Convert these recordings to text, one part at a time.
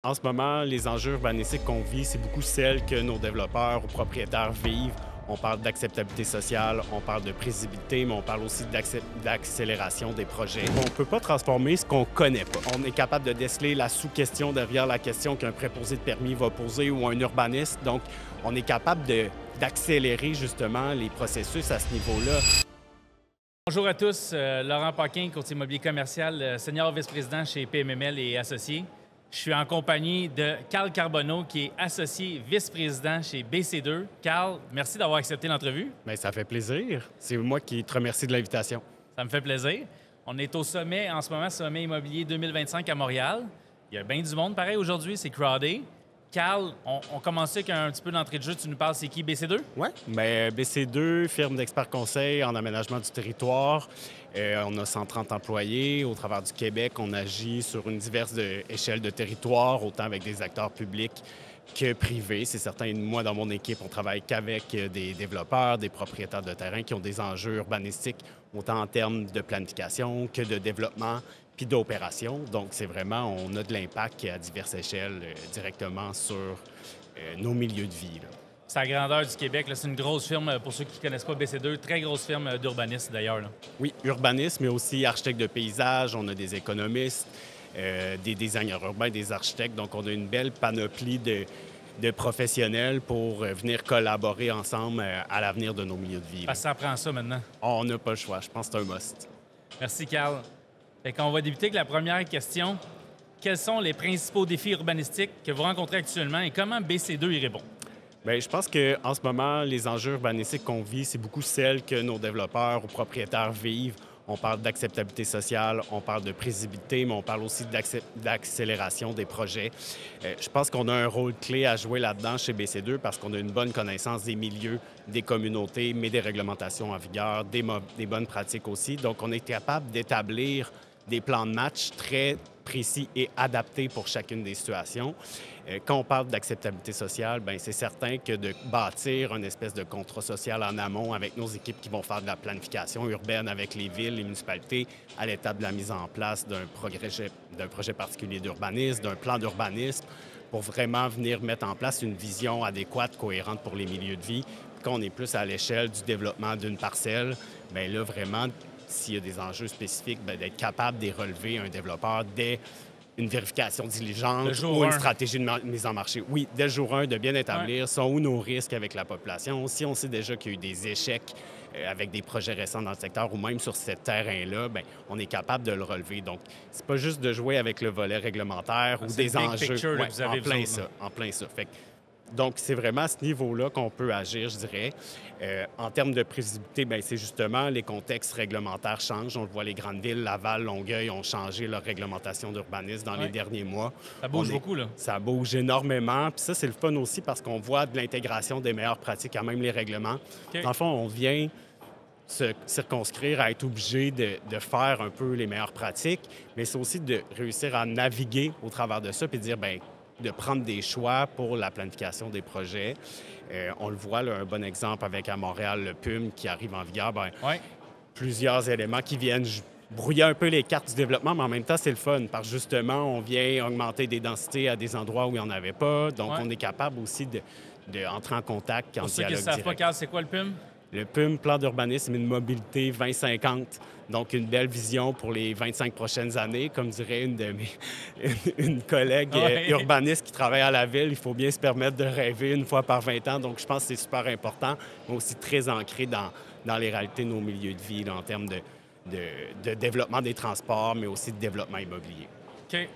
En ce moment, les enjeux urbanistiques qu'on vit, c'est beaucoup celles que nos développeurs ou propriétaires vivent. On parle d'acceptabilité sociale, on parle de prévisibilité, mais on parle aussi d'accélération des projets. On ne peut pas transformer ce qu'on ne connaît pas. On est capable de déceler la sous-question derrière la question qu'un préposé de permis va poser ou un urbaniste. Donc, on est capable d'accélérer justement les processus à ce niveau-là. Bonjour à tous, Laurent Paquin, courtier immobilier commercial, senior vice-président chez PMML et Associés. Je suis en compagnie de Carl Carbonneau, qui est associé vice-président chez BC2. Carl, merci d'avoir accepté l'entrevue. Bien, ça fait plaisir. C'est moi qui te remercie de l'invitation. Ça me fait plaisir. On est au sommet, en ce moment, Sommet immobilier 2025 à Montréal. Il y a bien du monde, pareil, aujourd'hui, c'est crowded. Carl, on commence avec un petit peu d'entrée de jeu. Tu nous parles, c'est qui, BC2? Oui, bien, BC2, firme d'experts conseils en aménagement du territoire. On a 130 employés. Au travers du Québec, on agit sur une diverse échelle de territoire, autant avec des acteurs publics que privés. C'est certain, moi, dans mon équipe, on travaille qu'avec des développeurs, des propriétaires de terrain qui ont des enjeux urbanistiques, autant en termes de planification que de développement puis d'opération. Donc, c'est vraiment, on a de l'impact à diverses échelles directement sur nos milieux de vie, là. C'est la grandeur du Québec. C'est une grosse firme, pour ceux qui ne connaissent pas BC2, très grosse firme d'urbanistes d'ailleurs. Oui, urbanisme, mais aussi architecte de paysage. On a des économistes, des designers urbains, des architectes. Donc, on a une belle panoplie de professionnels pour venir collaborer ensemble à l'avenir de nos milieux de vie, là. Parce que ça prend ça maintenant. On n'a pas le choix. Je pense que c'est un must. Merci, Carl. On va débuter avec la première question. Quels sont les principaux défis urbanistiques que vous rencontrez actuellement et comment BC2 y répond? Bien, je pense qu'en ce moment, les enjeux urbanistiques qu'on vit, c'est beaucoup celles que nos développeurs ou propriétaires vivent. On parle d'acceptabilité sociale, on parle de prévisibilité, mais on parle aussi d'accélération des projets. Je pense qu'on a un rôle clé à jouer là-dedans chez BC2 parce qu'on a une bonne connaissance des milieux, des communautés, mais des réglementations en vigueur, des bonnes pratiques aussi. Donc, on est capable d'établir des plans de match très précis et adaptés pour chacune des situations. Quand on parle d'acceptabilité sociale, bien, c'est certain que de bâtir une espèce de contrat social en amont avec nos équipes qui vont faire de la planification urbaine avec les villes, les municipalités, à l'étape de la mise en place d'un projet particulier d'urbanisme, d'un plan d'urbanisme, pour vraiment venir mettre en place une vision adéquate, cohérente pour les milieux de vie. Quand on est plus à l'échelle du développement d'une parcelle, bien là, vraiment, s'il y a des enjeux spécifiques, bien, d'être capable de les relever un développeur dès une vérification diligente ou une stratégie de mise en marché. Oui, dès le jour 1, de bien établir sont où nos risques avec la population. Si on sait déjà qu'il y a eu des échecs avec des projets récents dans le secteur ou même sur ce terrain-là, bien, on est capable de le relever. Donc, c'est pas juste de jouer avec le volet réglementaire ou des enjeux. Ouais, vous avez en plein ça. Fait que, donc, c'est vraiment à ce niveau-là qu'on peut agir, je dirais. En termes de prévisibilité, bien, c'est justement les contextes réglementaires changent. On le voit, les grandes villes, Laval, Longueuil, ont changé leur réglementation d'urbanisme dans les derniers mois. Ça bouge beaucoup, là. Ça bouge énormément. Puis ça, c'est le fun aussi parce qu'on voit de l'intégration des meilleures pratiques à même les règlements. Okay. Dans le fond, on vient se circonscrire à être obligé de faire un peu les meilleures pratiques, mais c'est aussi de réussir à naviguer au travers de ça puis de dire, bien, de prendre des choix pour la planification des projets. On le voit, là, un bon exemple avec à Montréal, le PUM qui arrive en vigueur. Bien, plusieurs éléments qui viennent brouiller un peu les cartes du développement, mais en même temps, c'est le fun parce que justement, on vient augmenter des densités à des endroits où il n'y en avait pas. Donc, on est capable aussi d'entrer en contact en dialogue direct. Pour ceux qui ne savent pas, Carl, c'est quoi le PUM? Le PUM, Plan d'urbanisme et de mobilité 2050. Donc, une belle vision pour les 25 prochaines années. Comme dirait une collègue urbaniste qui travaille à la ville, il faut bien se permettre de rêver une fois par 20 ans. Donc, je pense que c'est super important, mais aussi très ancré dans les réalités de nos milieux de vie, là, en termes de développement des transports, mais aussi de développement immobilier. OK.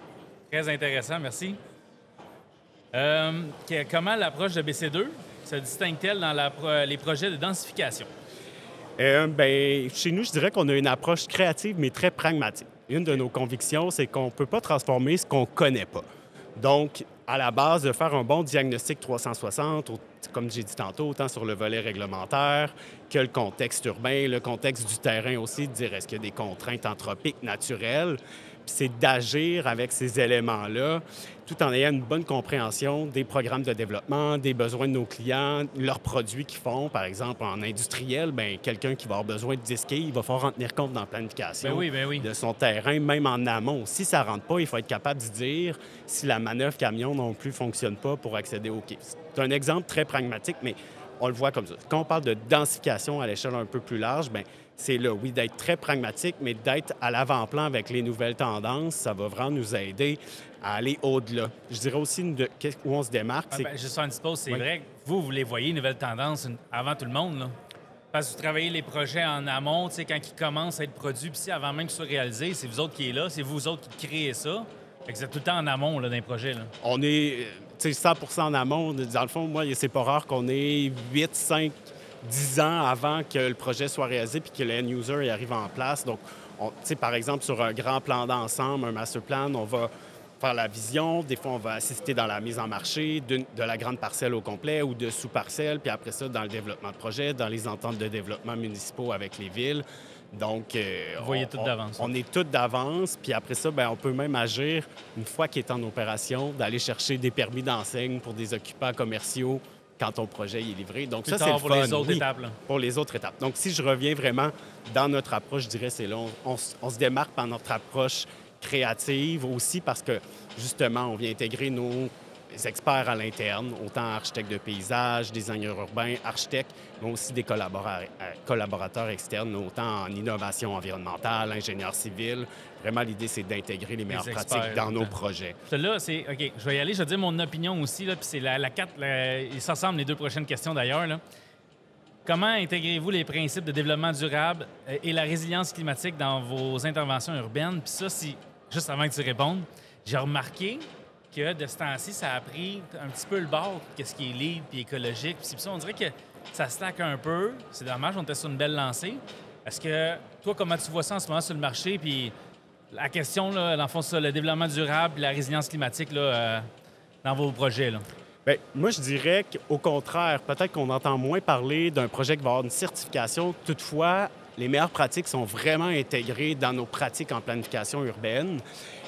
Très intéressant, merci. Comment l'approche de BC2 se distingue-t-elle dans les projets de densification? Bien, chez nous, je dirais qu'on a une approche créative, mais très pragmatique. Une de nos convictions, c'est qu'on ne peut pas transformer ce qu'on ne connaît pas. Donc, à la base, de faire un bon diagnostic 360, comme j'ai dit tantôt, autant sur le volet réglementaire que le contexte urbain, le contexte du terrain aussi, de dire est-ce qu'il y a des contraintes anthropiques naturelles, c'est d'agir avec ces éléments-là, tout en ayant une bonne compréhension des programmes de développement, des besoins de nos clients, leurs produits qu'ils font. Par exemple, en industriel, bien, quelqu'un qui va avoir besoin de 10 quilles, il va falloir en tenir compte dans la planification Ben oui. de son terrain, même en amont. Si ça ne rentre pas, il faut être capable de dire si la manœuvre camion non plus ne fonctionne pas pour accéder aux quais. C'est un exemple très pragmatique, mais on le voit comme ça. Quand on parle de densification à l'échelle un peu plus large, bien, c'est là, oui, d'être très pragmatique, mais d'être à l'avant-plan avec les nouvelles tendances, ça va vraiment nous aider à aller au-delà. Je dirais aussi où on se démarque, c'est... Juste un petit pause, c'est Oui. vrai que vous les voyez, les nouvelles tendances, avant tout le monde, là. Parce que vous travaillez les projets en amont, tu sais, quand ils commencent à être produits, puis avant même qu'ils soient réalisés, c'est vous autres qui êtes là, c'est vous autres qui créez ça. Fait que vous êtes tout le temps en amont, là, dans les projets, là. On est 100 en amont. Dans le fond, moi, c'est pas rare qu'on ait 8, 5, 10 ans avant que le projet soit réalisé puis que le end-user y arrive en place. Donc, par exemple, sur un grand plan d'ensemble, un master plan, on va faire la vision. Des fois, on va assister dans la mise en marché de la grande parcelle au complet ou de sous-parcelles. Puis après ça, dans le développement de projet, dans les ententes de développement municipaux avec les villes. Donc, Vous voyez tout d'avance. on est tout d'avance. Puis après ça, bien, on peut même agir, une fois qu'il est en opération, d'aller chercher des permis d'enseigne pour des occupants commerciaux quand ton projet est livré. Donc, Plus ça, c'est tard le pour fun. les autres Oui, étapes, là. pour les autres étapes. Donc, si je reviens vraiment dans notre approche, je dirais, c'est là, on se démarque par notre approche créative aussi parce que, justement, on vient intégrer nos experts à l'interne, autant architectes de paysage, designers urbains, architectes, mais aussi des collaborateurs externes, autant en innovation environnementale, ingénieurs civils. Vraiment, l'idée, c'est d'intégrer les meilleures experts, pratiques dans nos projets. Là, c'est... OK, je vais y aller. Je vais dire mon opinion aussi, là, puis c'est la 4... Ils se ressemblent, les deux prochaines questions, d'ailleurs, là. Comment intégrez-vous les principes de développement durable et la résilience climatique dans vos interventions urbaines? Puis ça, juste avant que tu répondes, j'ai remarqué que de ce temps-ci, ça a pris un petit peu le bord, qu'est-ce qui est libre puis écologique. Puis ça, on dirait que ça slack un peu. C'est dommage, on était sur une belle lancée. Est-ce que, toi, comment tu vois ça en ce moment sur le marché? Puis la question, là, dans le fond, c'est ça, le développement durable et la résilience climatique là, dans vos projets, là. Bien, moi, je dirais qu'au contraire, peut-être qu'on entend moins parler d'un projet qui va avoir une certification. Toutefois, les meilleures pratiques sont vraiment intégrées dans nos pratiques en planification urbaine.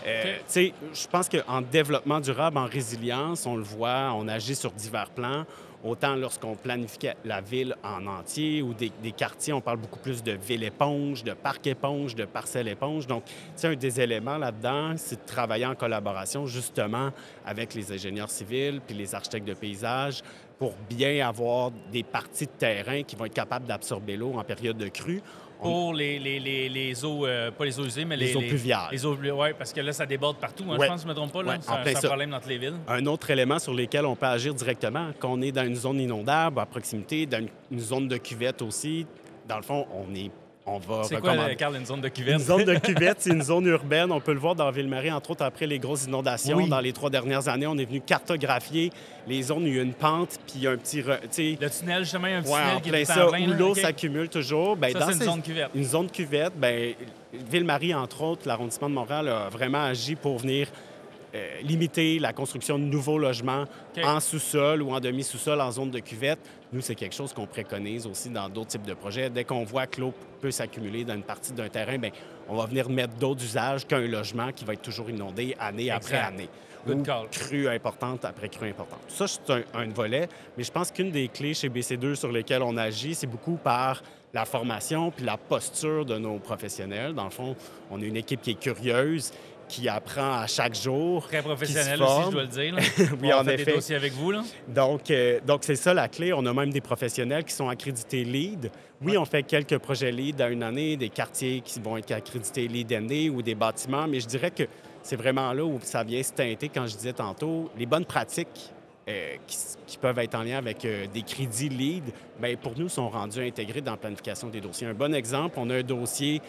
Tu sais, je pense qu'en développement durable, en résilience, on le voit, on agit sur divers plans. Autant lorsqu'on planifie la ville en entier ou des quartiers, on parle beaucoup plus de ville-éponge, de parc-éponge, de parcelle-éponge. Donc, tu sais, un des éléments là-dedans, c'est de travailler en collaboration justement avec les ingénieurs civils puis les architectes de paysage pour bien avoir des parties de terrain qui vont être capables d'absorber l'eau en période de crue. Pour les eaux, pas les eaux usées, mais Les eaux pluviales. Les eaux, oui, parce que là, ça déborde partout, hein, Ouais. je pense, je ne me trompe pas. Là. Ouais, en C'est plein un ça. problème dans toutes les villes. Un autre élément sur lequel on peut agir directement, quand on est dans une zone inondable à proximité, dans une zone de cuvette aussi, dans le fond, on va C'est quoi, recommander... Carl, une zone de cuvette? Une zone de cuvette, c'est une zone urbaine. On peut le voir dans Ville-Marie, entre autres, après les grosses inondations. Oui. Dans les 3 dernières années, on est venu cartographier les zones où il y a une pente, puis il y a un petit... Le tunnel, justement, il y a un petit Ouais, tunnel en qui plein est tout ça, en plein, où là, l'eau OK. s'accumule toujours. Bien, Ça, dans c'est une zone cuvette. Une zone cuvette, bien, Ville-Marie, entre autres, l'arrondissement de Montréal a vraiment agi pour venir limiter la construction de nouveaux logements OK. en sous-sol ou en demi-sous-sol en zone de cuvette. Nous, c'est quelque chose qu'on préconise aussi dans d'autres types de projets. Dès qu'on voit que l'eau peut s'accumuler dans une partie d'un terrain, bien, on va venir mettre d'autres usages qu'un logement qui va être toujours inondé année après Exact. année. Good Ou call. crue importante après crue importante. Ça, c'est un volet, mais je pense qu'une des clés chez BC2 sur lesquelles on agit, c'est beaucoup par la formation puis la posture de nos professionnels. Dans le fond, on est une équipe qui est curieuse, qui apprend à chaque jour. Très professionnel qui se aussi, forme. je dois le dire. Là. Oui, On en fait des effet. dossiers avec vous, là. Donc, c'est ça la clé. On a même des professionnels qui sont accrédités LEED. Oui, on fait quelques projets LEED à une année, des quartiers qui vont être accrédités LEED année ou des bâtiments, mais je dirais que c'est vraiment là où ça vient se teinter, quand je disais tantôt, les bonnes pratiques qui peuvent être en lien avec des crédits LEED, bien, pour nous, sont rendus intégrés dans la planification des dossiers. Un bon exemple, on a un dossier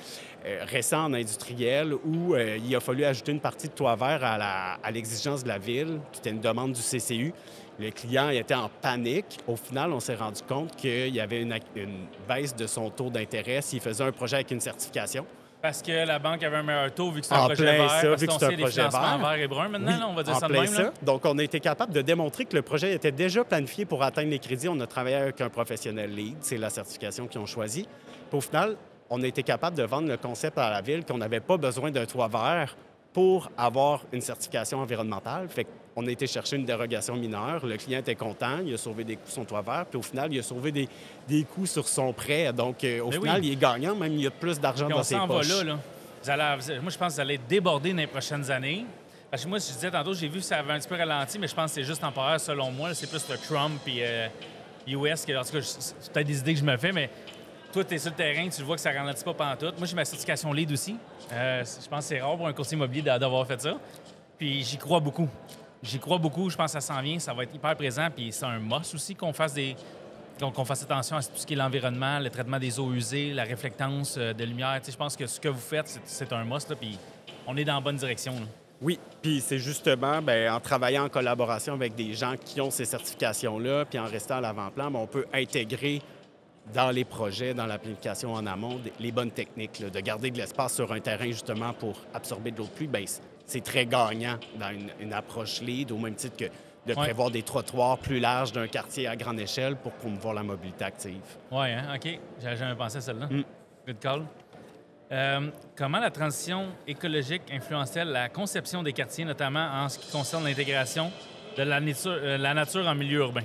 récent en industriel où il a fallu ajouter une partie de toit vert à l'exigence de la ville, qui était une demande du CCU. Le client était en panique. Au final, on s'est rendu compte qu'il y avait une baisse de son taux d'intérêt s'il faisait un projet avec une certification. Parce que la banque avait un meilleur taux vu que c'est un En projet plein vert. ça, parce vu que qu'on c'est un sait les projet financements vert. verts et bruns maintenant, Oui, là, on va dire en ça de plein même. ça. Là. Donc, on a été capable de démontrer que le projet était déjà planifié pour atteindre les crédits. On a travaillé avec un professionnel LEED, c'est la certification qu'ils ont choisie. Puis au final, on a été capable de vendre le concept à la ville qu'on n'avait pas besoin d'un toit vert pour avoir une certification environnementale. Fait qu'on a été chercher une dérogation mineure. Le client était content, il a sauvé des coûts sur son toit vert, puis au final, il a sauvé des coûts sur son prêt. Donc, au final, il est gagnant, même il a plus d'argent dans ses poches. On s'en va là. Moi, je pense que vous allez être débordé dans les prochaines années. Parce que moi, je disais tantôt, j'ai vu que ça avait un petit peu ralenti, mais je pense que c'est juste temporaire, selon moi. C'est plus le Trump et US. En tout cas, c'est peut-être des idées que je me fais, mais toi, tu es sur le terrain, tu le vois que ça ne ralentit pas pantoute. Moi, j'ai ma certification LEED aussi. Je pense que c'est rare pour un courtier immobilier d'avoir fait ça. Puis j'y crois beaucoup. Je pense que ça s'en vient, ça va être hyper présent. Puis c'est un must aussi qu'on fasse attention à tout ce qui est l'environnement, le traitement des eaux usées, la réflectance de lumière. Je pense que ce que vous faites, c'est un must, là, puis on est dans la bonne direction, là. Oui, puis c'est justement en travaillant en collaboration avec des gens qui ont ces certifications-là, puis en restant à l'avant-plan, on peut intégrer dans les projets, dans la planification en amont, les bonnes techniques, là, de garder de l'espace sur un terrain justement pour absorber de l'eau de pluie. C'est très gagnant dans une approche LEED, au même titre que de prévoir des trottoirs plus larges d'un quartier à grande échelle pour promouvoir la mobilité active. Oui, hein? OK. J'avais jamais pensé à celle-là. Good call. Comment la transition écologique influence-t-elle la conception des quartiers, notamment en ce qui concerne l'intégration de la nature en milieu urbain?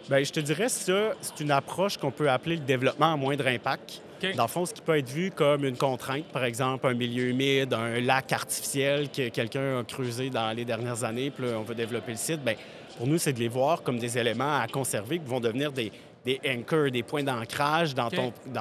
Bien, je te dirais ça, c'est une approche qu'on peut appeler le développement à moindre impact. Okay. Dans le fond, ce qui peut être vu comme une contrainte, par exemple, un milieu humide, un lac artificiel que quelqu'un a creusé dans les dernières années, puis là, on veut développer le site, bien, pour nous, c'est de les voir comme des éléments à conserver qui vont devenir des anchors, des points d'ancrage dans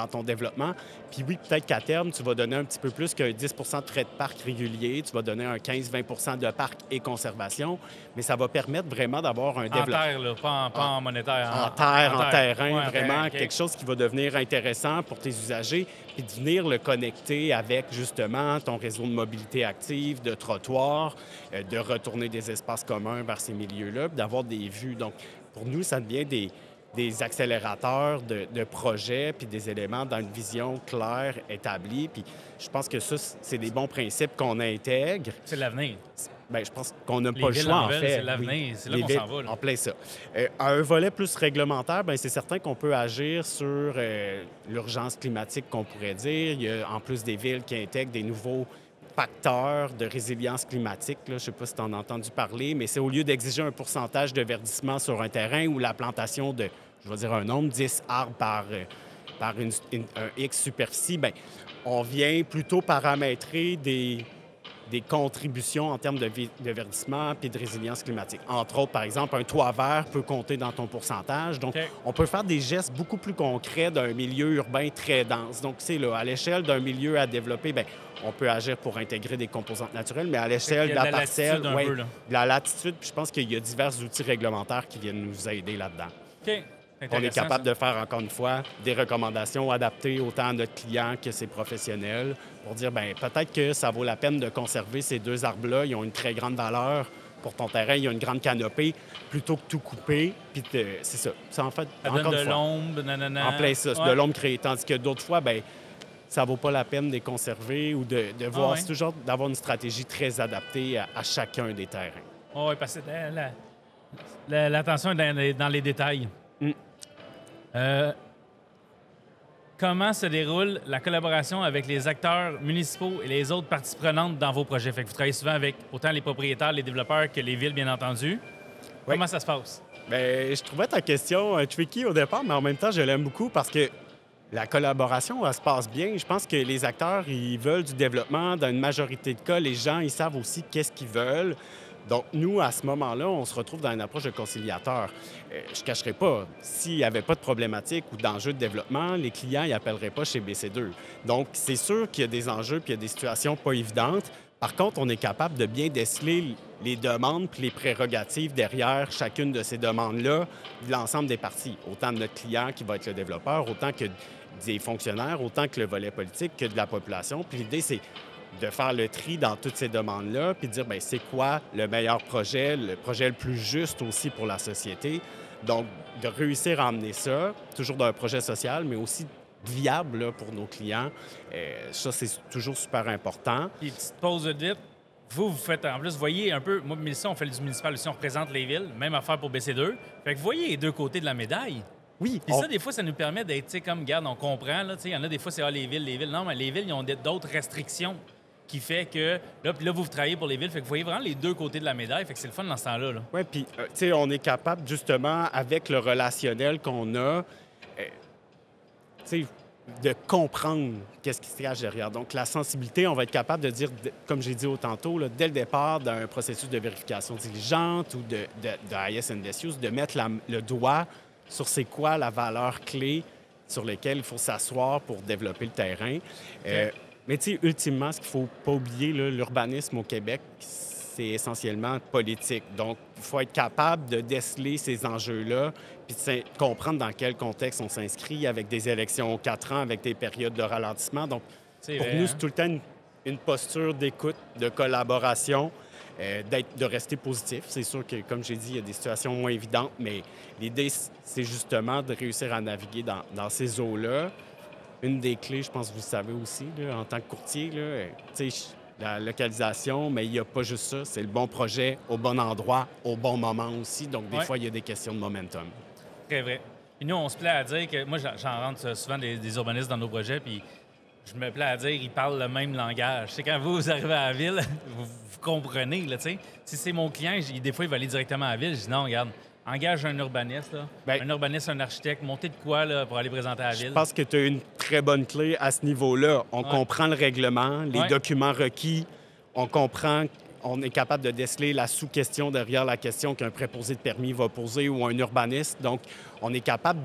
ton développement. Puis oui, peut-être qu'à terme, tu vas donner un petit peu plus que 10 de frais de parc réguliers, tu vas donner un 15-20 de parc et conservation, mais ça va permettre vraiment d'avoir un développement... En terre, là, pas en monétaire. En terrain, ouais, vraiment, okay. Quelque chose qui va devenir intéressant pour tes usagers, puis de venir le connecter avec, justement, ton réseau de mobilité active, de trottoirs, de retourner des espaces communs vers ces milieux-là, puis d'avoir des vues. Donc, pour nous, ça devient des accélérateurs de projets puis des éléments dans une vision claire, établie. Puis je pense que ça, c'est des bons principes qu'on intègre. C'est l'avenir. Bien, je pense qu'on n'a pas le choix, en fait. C'est l'avenir. Oui. C'est là qu'on s'en va. Là. En plein ça. À un volet plus réglementaire, bien, c'est certain qu'on peut agir sur l'urgence climatique, qu'on pourrait dire. Il y a en plus des villes qui intègrent des nouveaux facteurs de résilience climatique. Là. Je ne sais pas si tu en as entendu parler, mais c'est au lieu d'exiger un pourcentage de verdissement sur un terrain ou la plantation de, je vais dire un nombre, 10 arbres par un X superficie, bien, on vient plutôt paramétrer des contributions en termes de verdissement puis de résilience climatique. Entre autres, par exemple, un toit vert peut compter dans ton pourcentage. Donc, on peut faire des gestes beaucoup plus concrets d'un milieu urbain très dense. Donc, c'est là, à l'échelle d'un milieu à développer, bien, on peut agir pour intégrer des composantes naturelles, mais à l'échelle de la parcelle, de la latitude, puis je pense qu'il y a divers outils réglementaires qui viennent nous aider là-dedans. OK. On est capable de faire, encore une fois, des recommandations adaptées autant à notre client que ses professionnels pour dire, bien, peut-être que ça vaut la peine de conserver ces deux arbres-là. Ils ont une très grande valeur pour ton terrain. Il y a une grande canopée plutôt que tout couper. Puis c'est ça. Ça, en fait, ça encore donne une de l'ombre, nanana. En plein ça, c'est de l'ombre créée. Tandis que d'autres fois, bien, ça vaut pas la peine de les conserver ou de voir. C'est toujours d'avoir une stratégie très adaptée à chacun des terrains. Oui, parce que l'attention est dans les détails. Comment se déroule la collaboration avec les acteurs municipaux et les autres parties prenantes dans vos projets? Fait que vous travaillez souvent avec autant les propriétaires, les développeurs que les villes, bien entendu. Oui. Comment ça se passe? Bien, je trouvais ta question tricky au départ, mais en même temps, je l'aime beaucoup parce que la collaboration, elle se passe bien. Je pense que les acteurs, ils veulent du développement. Dans une majorité de cas, les gens, ils savent aussi qu'est-ce qu'ils veulent. Donc, nous, à ce moment-là, on se retrouve dans une approche de conciliateur. Je ne cacherai pas, s'il n'y avait pas de problématique ou d'enjeux de développement, les clients n'y appelleraient pas chez BC2. Donc, c'est sûr qu'il y a des enjeux puis il y a des situations pas évidentes. Par contre, on est capable de bien déceler les demandes puis les prérogatives derrière chacune de ces demandes-là de l'ensemble des parties. Autant de notre client qui va être le développeur, autant que des fonctionnaires, autant que le volet politique, que de la population. Puis l'idée, c'est de faire le tri dans toutes ces demandes-là, puis de dire, bien, c'est quoi le meilleur projet, le projet le plus juste aussi pour la société. Donc, de réussir à emmener ça, toujours d'un projet social, mais aussi viable là, pour nos clients, ça, c'est toujours super important. Puis, petite pause de vite. Vous faites, en plus, vous voyez un peu, moi, Mélissa, on fait du municipal aussi, on représente les villes, même affaire pour BC2. Fait que vous voyez les deux côtés de la médaille. Oui. Puis ça, des fois, ça nous permet d'être, tu sais, comme, regarde, on comprend, là, tu sais, il y en a des fois, c'est les villes. Non, mais les villes, ils ont d'autres restrictions qui fait que, là, vous travaillez pour les villes, fait que vous voyez vraiment les deux côtés de la médaille, fait que c'est le fun dans ce temps-là. Là. Oui, puis, tu sais, on est capable, justement, avec le relationnel qu'on a, tu sais, de comprendre qu'est-ce qui se cache derrière. Donc, la sensibilité, on va être capable de dire, comme j'ai dit tantôt, là, dès le départ d'un processus de vérification diligente ou de IS and Use, de mettre le doigt sur c'est quoi la valeur clé sur laquelle il faut s'asseoir pour développer le terrain. Mais tu sais, ultimement, ce qu'il ne faut pas oublier, l'urbanisme au Québec, c'est essentiellement politique. Donc, il faut être capable de déceler ces enjeux-là puis de comprendre dans quel contexte on s'inscrit avec des élections aux 4 ans, avec des périodes de ralentissement. Donc, pour nous, c'est tout le temps une posture d'écoute, de collaboration, de rester positif. C'est sûr que, comme j'ai dit, il y a des situations moins évidentes, mais l'idée, c'est justement de réussir à naviguer dans ces eaux-là. Une des clés, je pense que vous le savez aussi, là, en tant que courtier, la localisation, mais il n'y a pas juste ça. C'est le bon projet au bon endroit, au bon moment aussi. Donc, des fois, il y a des questions de momentum. Très vrai. Et nous, on se plaît à dire que... Moi, j'en rentre souvent des urbanistes dans nos projets, puis je me plais à dire ils parlent le même langage. C'est quand vous arrivez à la ville, vous comprenez, là, tu sais. Si c'est mon client, des fois, il va aller directement à la ville. Je dis non, regarde, engage un urbaniste, là. Un urbaniste, un architecte, montez de quoi là, pour aller présenter à la ville? Je pense que tu as une très bonne clé à ce niveau-là. On comprend le règlement, les documents requis, on comprend, on est capable de déceler la sous-question derrière la question qu'un préposé de permis va poser ou un urbaniste. Donc, on est capable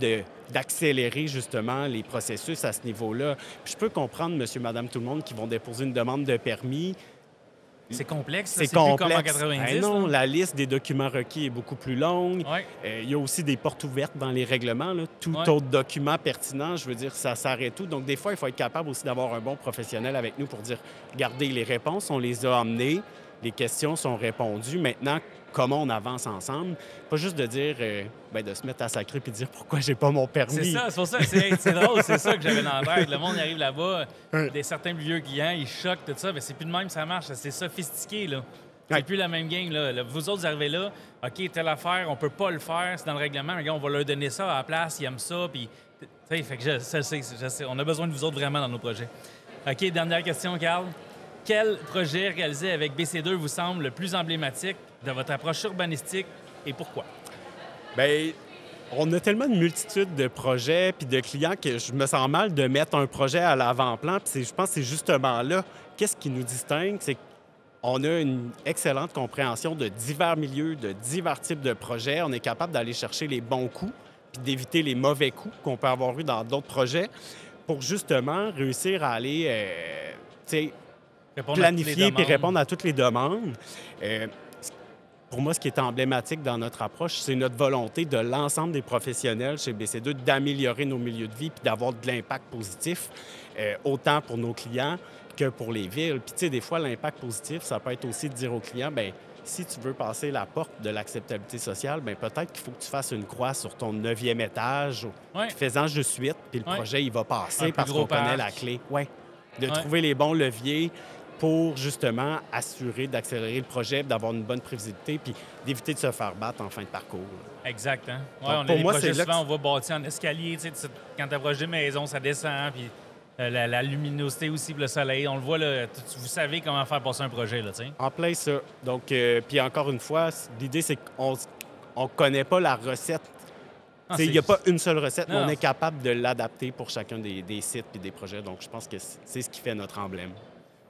d'accélérer justement les processus à ce niveau-là. Puis je peux comprendre, monsieur, madame, tout le monde qui vont déposer une demande de permis. C'est complexe, c'est complexe. Plus comme en 90. Non, la liste des documents requis est beaucoup plus longue. Il y a aussi des portes ouvertes dans les règlements. Là. Tout autre document pertinent, je veux dire, ça s'arrête tout. Donc, des fois, il faut être capable aussi d'avoir un bon professionnel avec nous pour dire, regardez, les réponses, on les a amenées, les questions sont répondues. Maintenant, comment on avance ensemble? Pas juste de dire, de se mettre à sacrer puis de dire pourquoi j'ai pas mon permis. C'est ça, c'est pour ça. C'est drôle, c'est ça que j'avais dans la tête. Le monde arrive là-bas, certains vieux clients, ils choquent tout ça, mais c'est plus de même, ça marche. C'est sophistiqué, là. C'est plus la même game, là. Vous autres, vous arrivez là, OK, telle affaire, on peut pas le faire, c'est dans le règlement, mais on va leur donner ça à la place, ils aiment ça, puis... Tu sais, fait que je sais. On a besoin de vous autres vraiment dans nos projets. OK, dernière question, Carl. Quel projet réalisé avec BC2 vous semble le plus emblématique de votre approche urbanistique et pourquoi? Bien, on a tellement de multitude de projets puis de clients que je me sens mal de mettre un projet à l'avant-plan. Puis je pense que c'est justement là, qu'est-ce qui nous distingue, c'est qu'on a une excellente compréhension de divers milieux, de divers types de projets. On est capable d'aller chercher les bons coups puis d'éviter les mauvais coups qu'on peut avoir eu dans d'autres projets pour justement réussir à aller, planifier puis répondre à toutes les demandes. Pour moi, ce qui est emblématique dans notre approche, c'est notre volonté de l'ensemble des professionnels chez BC2 d'améliorer nos milieux de vie puis d'avoir de l'impact positif, autant pour nos clients que pour les villes. Puis, tu sais, des fois, l'impact positif, ça peut être aussi de dire aux clients, bien, si tu veux passer la porte de l'acceptabilité sociale, bien, peut-être qu'il faut que tu fasses une croix sur ton 9e étage, puis fais-en juste 8, puis le projet, il va passer parce qu'on connaît la clé. De trouver les bons leviers pour justement assurer d'accélérer le projet, d'avoir une bonne prévisibilité puis d'éviter de se faire battre en fin de parcours. Exact. Hein? Ouais, on a des projets, souvent, on va bâtir en escalier. Quand tu approches des maisons, ça descend. Puis la luminosité aussi, le soleil, on le voit. Là, vous savez comment faire passer un projet. Là, en plein ça. Donc, puis encore une fois, l'idée, c'est qu'on ne connaît pas la recette. Il n'y a pas une seule recette, mais on est capable de l'adapter pour chacun des sites et des projets. Donc, je pense que c'est ce qui fait notre emblème.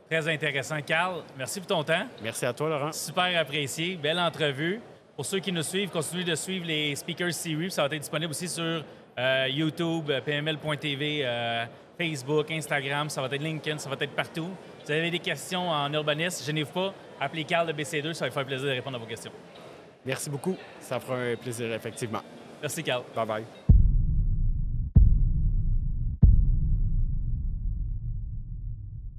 Très intéressant. Carl, merci pour ton temps. Merci à toi, Laurent. Super apprécié. Belle entrevue. Pour ceux qui nous suivent, continuez de suivre les Speakers Series. Ça va être disponible aussi sur YouTube, pml.tv, Facebook, Instagram. Ça va être LinkedIn, ça va être partout. Si vous avez des questions en urbanisme, gênez-vous pas. Appelez Carl de BC2, ça va faire plaisir de répondre à vos questions. Merci beaucoup. Ça fera un plaisir, effectivement. Merci, Carl. Bye-bye.